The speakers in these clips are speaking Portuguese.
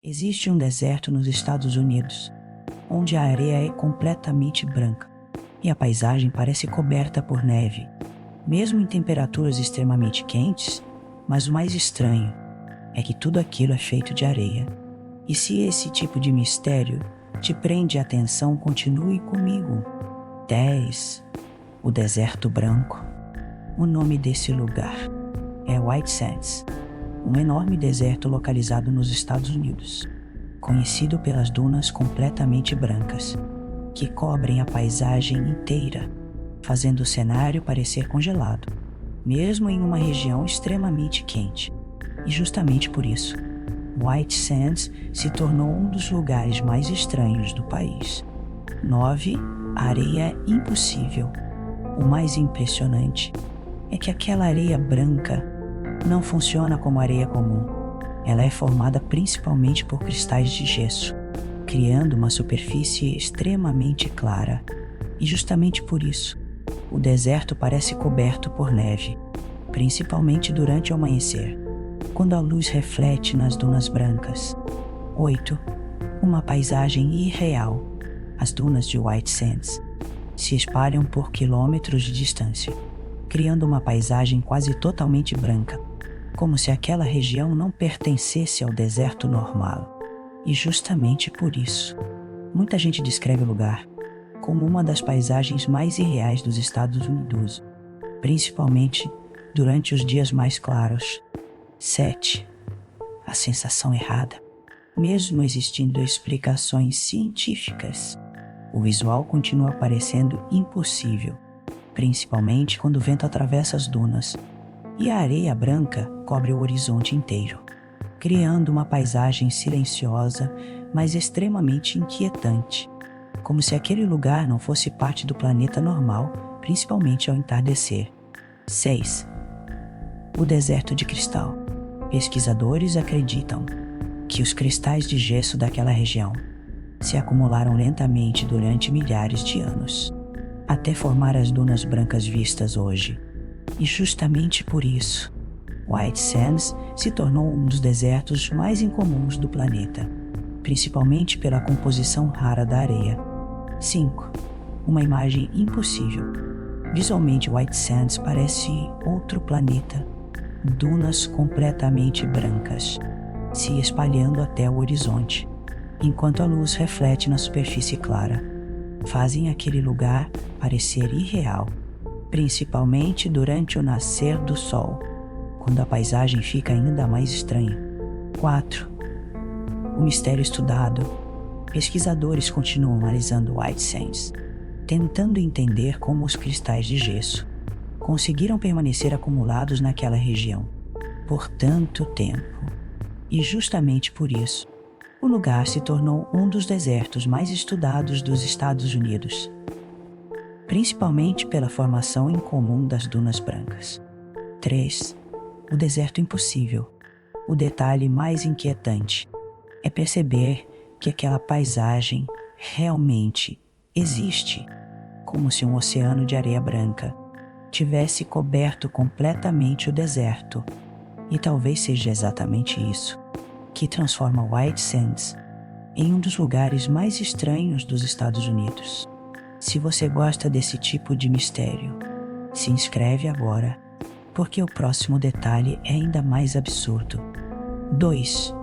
Existe um deserto nos Estados Unidos, onde a areia é completamente branca e a paisagem parece coberta por neve, mesmo em temperaturas extremamente quentes. Mas o mais estranho é que tudo aquilo é feito de areia. E se esse tipo de mistério te prende a atenção, continue comigo. 10. O deserto branco. O nome desse lugar é White Sands, um enorme deserto localizado nos Estados Unidos, conhecido pelas dunas completamente brancas, que cobrem a paisagem inteira, fazendo o cenário parecer congelado, mesmo em uma região extremamente quente. E justamente por isso, White Sands se tornou um dos lugares mais estranhos do país. 9. Areia impossível. O mais impressionante é que aquela areia branca não funciona como areia comum. Ela é formada principalmente por cristais de gesso, criando uma superfície extremamente clara. E justamente por isso, o deserto parece coberto por neve, principalmente durante o amanhecer, quando a luz reflete nas dunas brancas. 8. Uma paisagem irreal. As dunas de White Sands se espalham por quilômetros de distância, criando uma paisagem quase totalmente branca, como se aquela região não pertencesse ao deserto normal. E justamente por isso, muita gente descreve o lugar como uma das paisagens mais irreais dos Estados Unidos, principalmente durante os dias mais claros. 7. A sensação errada. Mesmo existindo explicações científicas, o visual continua parecendo impossível, principalmente quando o vento atravessa as dunas e a areia branca cobre o horizonte inteiro, criando uma paisagem silenciosa, mas extremamente inquietante, como se aquele lugar não fosse parte do planeta normal, principalmente ao entardecer. 6. O deserto de cristal. Pesquisadores acreditam que os cristais de gesso daquela região se acumularam lentamente durante milhares de anos, até formar as dunas brancas vistas hoje. E justamente por isso, White Sands se tornou um dos desertos mais incomuns do planeta, principalmente pela composição rara da areia. 5. Uma imagem impossível. Visualmente, White Sands parece outro planeta. Dunas completamente brancas, se espalhando até o horizonte, enquanto a luz reflete na superfície clara, fazem aquele lugar parecer irreal, principalmente durante o nascer do sol, quando a paisagem fica ainda mais estranha. 4. O mistério estudado. Pesquisadores continuam analisando White Sands, tentando entender como os cristais de gesso conseguiram permanecer acumulados naquela região por tanto tempo. E justamente por isso, o lugar se tornou um dos desertos mais estudados dos Estados Unidos, principalmente pela formação incomum das dunas brancas. 3. O deserto impossível. O detalhe mais inquietante é perceber que aquela paisagem realmente existe, como se um oceano de areia branca tivesse coberto completamente o deserto. E talvez seja exatamente isso que transforma White Sands em um dos lugares mais estranhos dos Estados Unidos. Se você gosta desse tipo de mistério, se inscreve agora, porque o próximo detalhe é ainda mais absurdo. 2.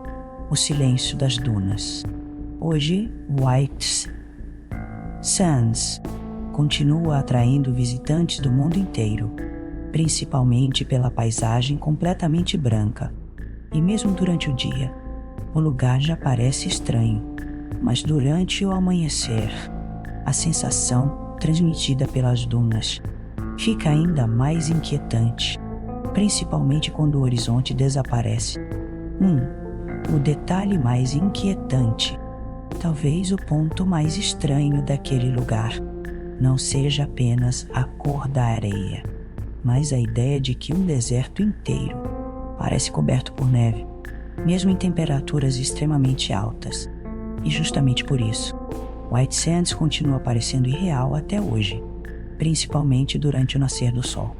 O silêncio das dunas. Hoje, White Sands continua atraindo visitantes do mundo inteiro, principalmente pela paisagem completamente branca. E mesmo durante o dia, o lugar já parece estranho, mas durante o amanhecer, a sensação transmitida pelas dunas fica ainda mais inquietante, principalmente quando o horizonte desaparece. 1. O detalhe mais inquietante. Talvez o ponto mais estranho daquele lugar não seja apenas a cor da areia, mas a ideia de que um deserto inteiro parece coberto por neve, mesmo em temperaturas extremamente altas. E justamente por isso, White Sands continua parecendo irreal até hoje, principalmente durante o nascer do sol.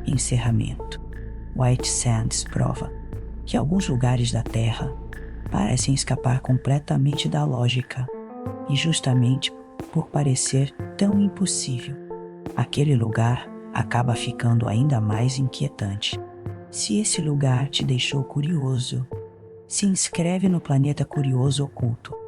Encerramento. White Sands prova que alguns lugares da Terra parecem escapar completamente da lógica. E justamente por parecer tão impossível, aquele lugar acaba ficando ainda mais inquietante. Se esse lugar te deixou curioso, se inscreve no Planeta Curioso Oculto